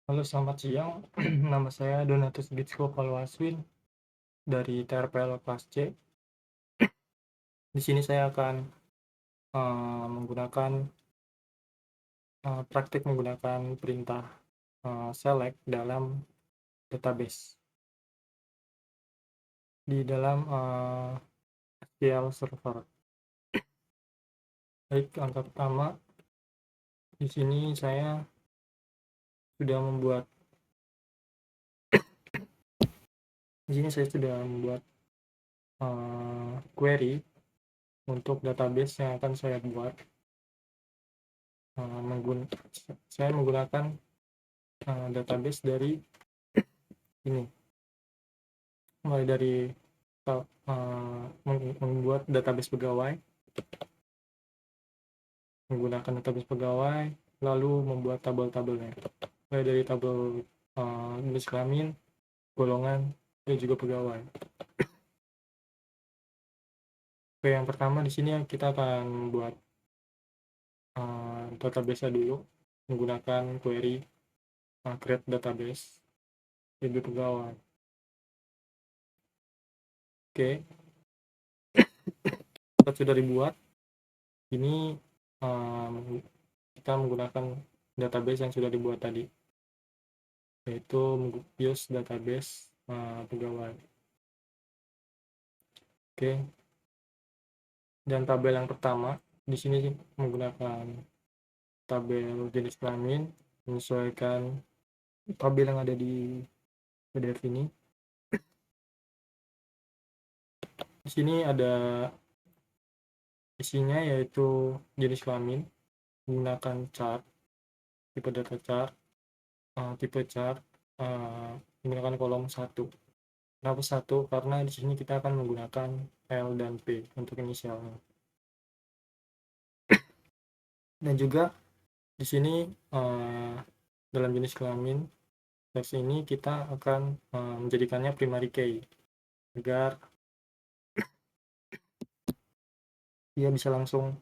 Halo, selamat siang. Nama saya Donatus Gitsko Palwaswin dari TRPL kelas C. Di sini saya akan menggunakan praktik menggunakan perintah select dalam database di dalam SQL Server. Baik, langkah pertama di sini saya sudah membuat query untuk database yang akan saya buat. Saya menggunakan database dari ini, mulai dari membuat database pegawai, lalu membuat tabel-tabelnya, mulai dari tabel jenis kelamin, golongan, dan juga pegawai. Oke, yang pertama di sini kita akan buat database dulu menggunakan query create database lebih pegawai. Oke, kita sudah dibuat. Ini kita menggunakan database yang sudah dibuat tadi, yaitu use database pegawai. Oke, dan tabel yang pertama di sini menggunakan tabel jenis kelamin, menyesuaikan tabel yang ada di PDF ini. Di sini ada isinya, yaitu jenis kelamin menggunakan chart, tipe data chart, tipe chart menggunakan kolom 1. Kenapa 1? Karena di sini kita akan menggunakan L dan P untuk inisialnya. Dan juga di sini dalam jenis kelamin teks ini kita akan menjadikannya primary key agar dia bisa langsung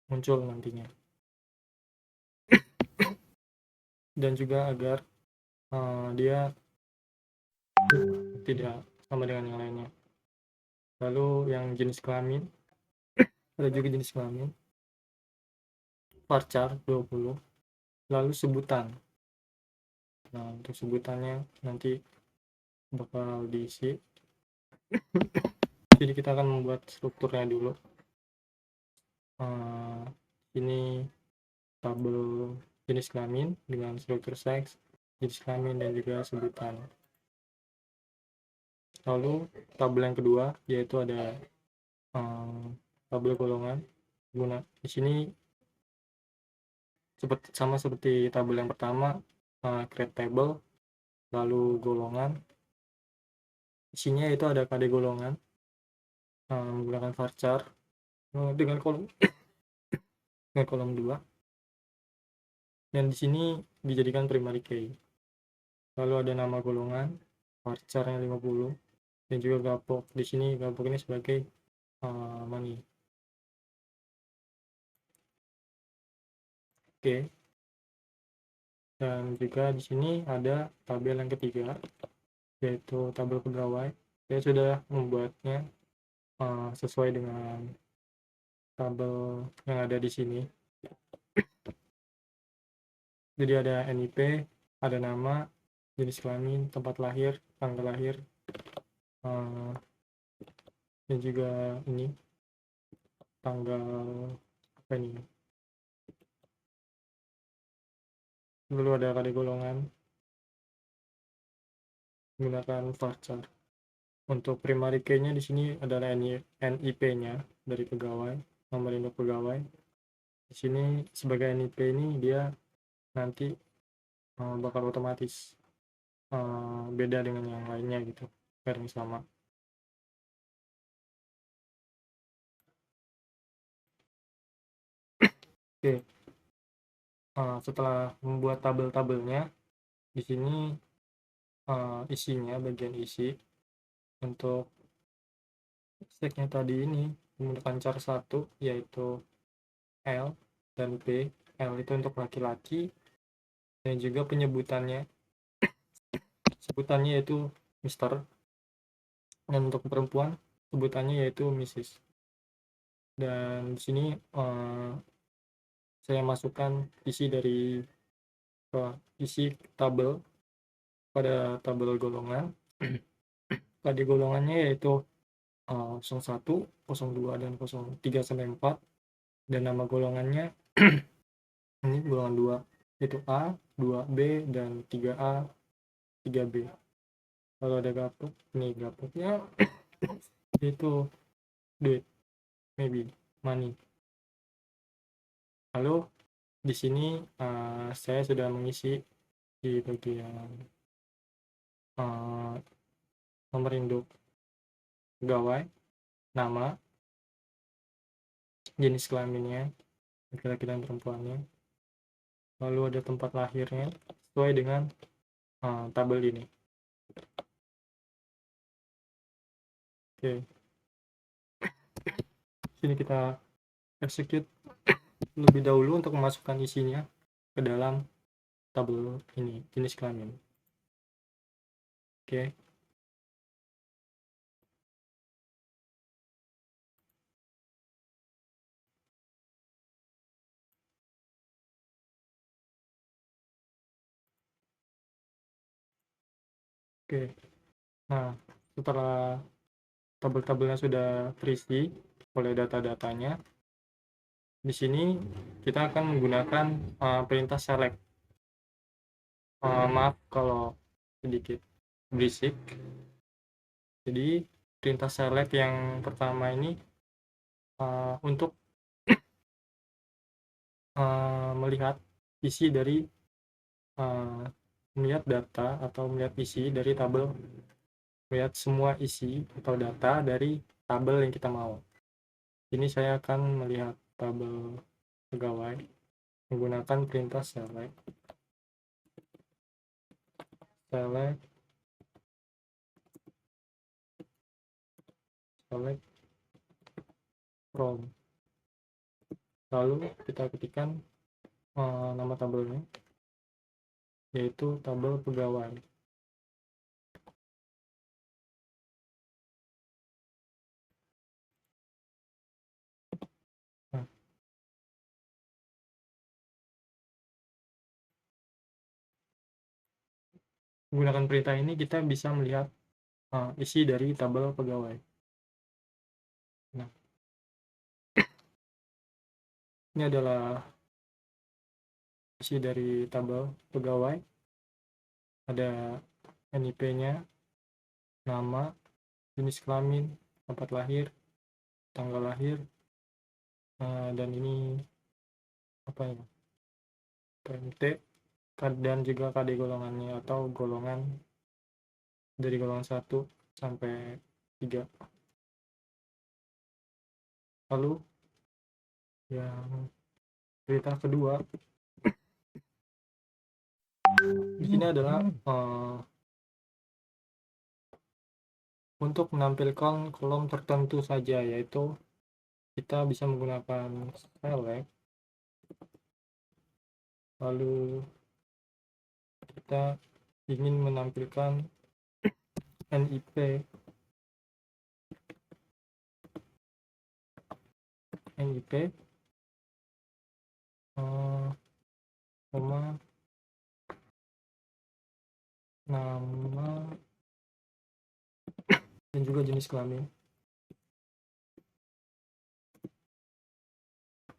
muncul nantinya, dan juga agar dia tidak sama dengan yang lainnya. Lalu yang jenis kelamin, ada juga jenis kelamin varchar 20, lalu sebutan. Nah, untuk sebutannya nanti bakal diisi. Jadi kita akan membuat strukturnya dulu. Ini tabel jenis kelamin dengan struktur seks, jenis kelamin, dan juga sebutan. Lalu tabel yang kedua yaitu ada tabel golongan. Di sini sama seperti tabel yang pertama, create table, lalu golongan. Isinya itu ada KD golongan menggunakan varchar dengan kolom 2, dan di sini dijadikan primary key. Lalu ada nama golongan, varcharnya 50, dan juga gapok. Di sini gapok ini sebagai money. Oke. Dan juga di sini ada tabel yang ketiga, yaitu tabel pegawai. Saya sudah membuatnya sesuai dengan tabel yang ada di sini. Jadi ada NIP, ada nama, jenis kelamin, tempat lahir, tanggal lahir, dan juga ini tanggal apa ini. Lalu ada kode golongan menggunakan varchar. Untuk primary key-nya di sini adalah NIP-nya dari pegawai, nomor induk pegawai. Di sini sebagai NIP ini dia nanti bakal otomatis beda dengan yang lainnya gitu, biar sama. Oke, setelah membuat tabel-tabelnya, di sini isinya, bagian isi untuk steknya tadi ini menggunakan char 1, yaitu L dan P. L itu untuk laki-laki, dan juga penyebutannya yaitu Mister, dan untuk perempuan sebutannya yaitu Mrs. Dan di sini saya masukkan isi tabel pada tabel golongan. Pada golongannya yaitu 01, 02, dan 03 sampai 4, dan nama golongannya ini golongan 2 yaitu A, 2B, dan 3A, 3B. Kalau ada gapuk, ini gapuknya itu duit, maybe money. Lalu di sini saya sudah mengisi di bagian nomor induk pegawai, nama, jenis kelaminnya, laki-laki dan perempuannya, lalu ada tempat lahirnya sesuai dengan tabel ini. Oke, sini kita execute lebih dahulu untuk memasukkan isinya ke dalam tabel ini, jenis kelamin. Oke. Oke. Nah, setelah tabel-tabelnya sudah terisi oleh data-datanya, di sini kita akan menggunakan perintah select. Maaf kalau sedikit berisik. Jadi perintah select yang pertama ini untuk melihat isi dari melihat data atau melihat isi dari tabel, melihat semua isi atau data dari tabel yang kita mau. Ini saya akan melihat tabel pegawai menggunakan perintah select from, lalu kita ketikkan nama tabelnya yaitu tabel pegawai. Nah, menggunakan perintah ini kita bisa melihat isi dari tabel pegawai. Nah, ini adalah isi dari tabel pegawai. Ada NIP-nya, nama, jenis kelamin, tempat lahir, tanggal lahir, dan ini apa ya, PMT, dan juga KD golongannya atau golongan dari golongan 1 sampai 3. Lalu yang berita kedua di sini adalah untuk menampilkan kolom tertentu saja, yaitu kita bisa menggunakan select, lalu kita ingin menampilkan NIP nama, dan juga jenis kelamin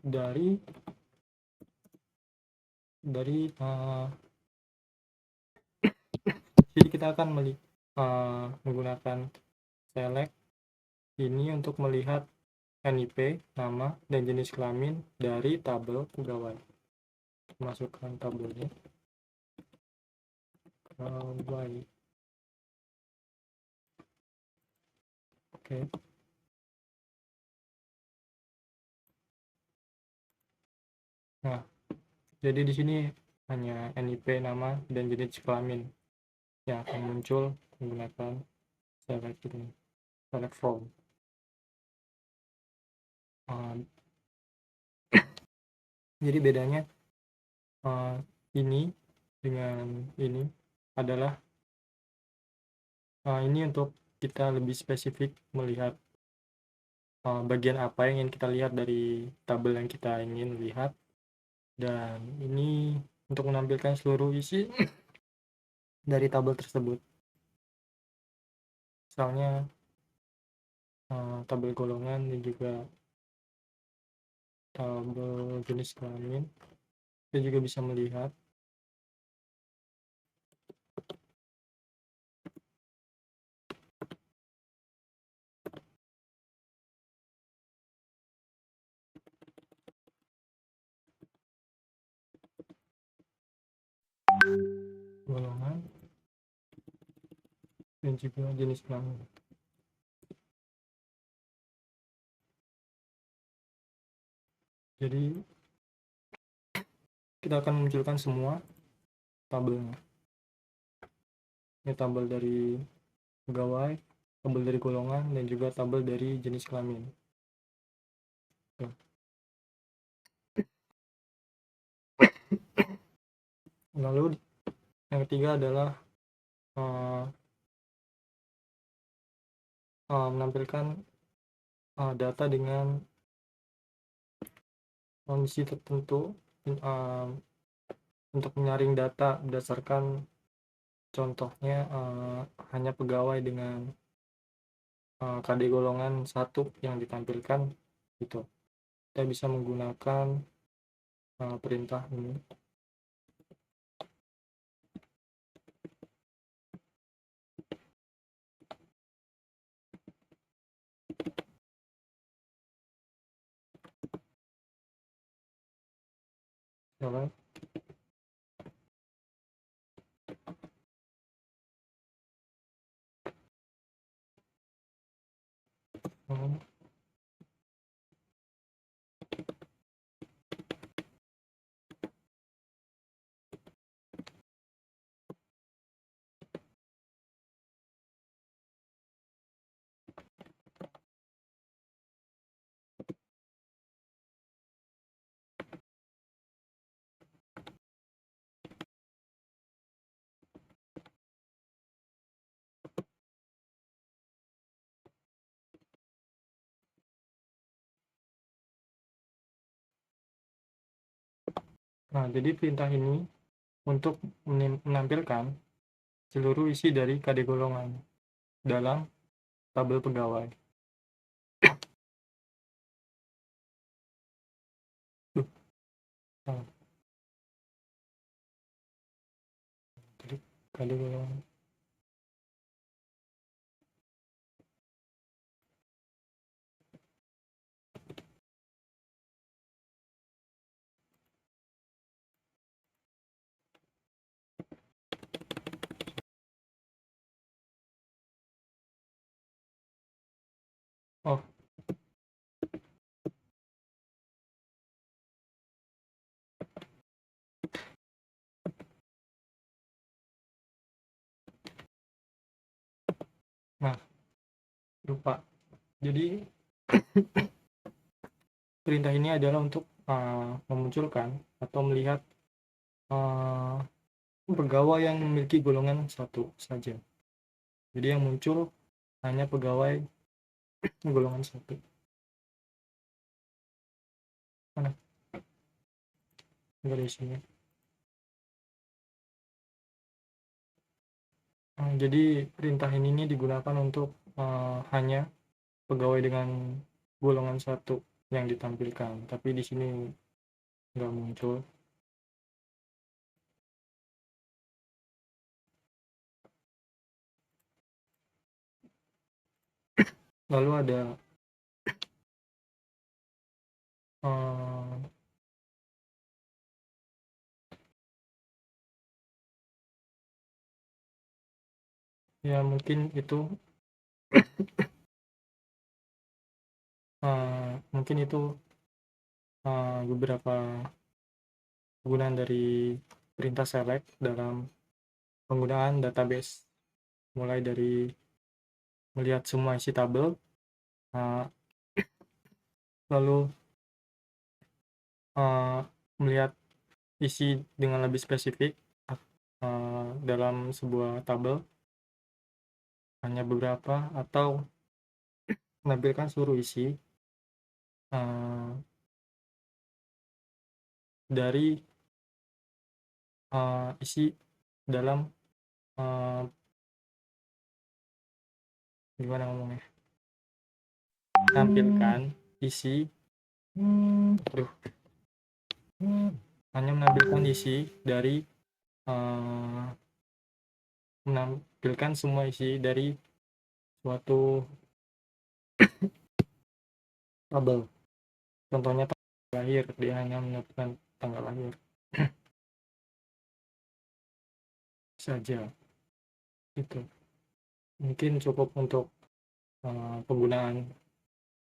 dari jadi kita akan menggunakan select ini untuk melihat NIP, nama, dan jenis kelamin dari tabel pegawai. Masukkan tabelnya pegawai. Oke. Nah, jadi di sini hanya NIP, nama, dan jenis kelamin yang akan muncul menggunakan select ini, select from. Jadi bedanya ini dengan ini adalah ini untuk kita lebih spesifik melihat bagian apa yang ingin kita lihat dari tabel yang kita ingin lihat, dan ini untuk menampilkan seluruh isi dari tabel tersebut. Misalnya tabel golongan dan juga tabel jenis kelamin. Kita juga bisa melihat golongan dan juga jenis kelamin. Jadi kita akan munculkan semua tabelnya. Ini tabel dari pegawai, tabel dari golongan, dan juga tabel dari jenis kelamin. Lalu yang ketiga adalah menampilkan data dengan kondisi tertentu untuk menyaring data berdasarkan contohnya hanya pegawai dengan KD golongan 1 yang ditampilkan gitu. Kita bisa menggunakan perintah ini. Oke. Nah, jadi perintah ini untuk menampilkan seluruh isi dari KD golongan dalam tabel pegawai. Jadi KD golongan. Oh, nah, lupa. Jadi perintah ini adalah untuk memunculkan atau melihat pegawai yang memiliki golongan 1 saja. Jadi yang muncul hanya pegawai golongan 1. Mana? Enggak di sini. Jadi perintah ini digunakan untuk hanya pegawai dengan golongan 1 yang ditampilkan, tapi di sini nggak muncul. Lalu ada ya mungkin itu beberapa penggunaan dari perintah select dalam penggunaan database, mulai dari melihat semua isi tabel, lalu melihat isi dengan lebih spesifik, dalam sebuah tabel hanya beberapa atau menampilkan seluruh isi dari isi dalam gimana ngomongnya, menampilkan isi hanya menampilkan isi dari menampilkan semua isi dari suatu tabel. Contohnya tanggal lahir, dia hanya menyebutkan tanggal lahir saja. Itu mungkin cukup untuk penggunaan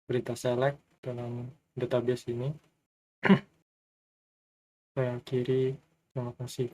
perintah select dalam database ini. Saya akhiri, terima kasih.